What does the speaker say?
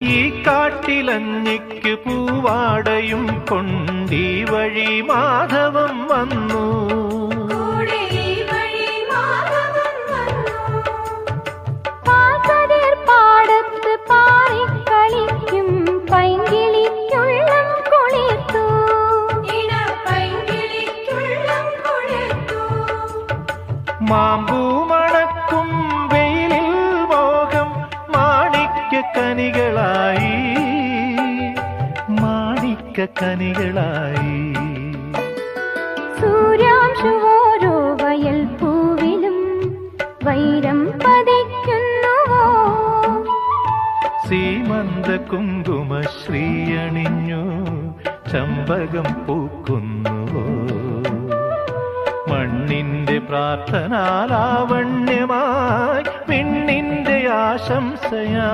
ഈ കാട്ടിലഞ്ഞിക്ക് പൂവാടയും കൊണ്ടീ വഴി മാധവം വന്നു. പാടത്ത് പാറിക്കളിക്കും പൈങ്കിളിക്കുള്ളം കുളിർത്തു. മാമ്പൂ മണക്കും വെയിലിൽ മോഹം മാണിക്യക്കനികളായി മാണിക്യക്കനികളായി. സൂര്യാംശുവോരോ വയൽ പൂവിലും വൈരം പതിക്കുന്നുവോ. സീമന്ത കുങ്കുമശ്രീ അണിഞ്ഞു ചമ്പകം പൂക്കുന്നുവോ. മണ്ണിന്റെ പ്രാർത്ഥനാലാവണ്യമായി പെണ്ണിന്റെ ആശംസയാ.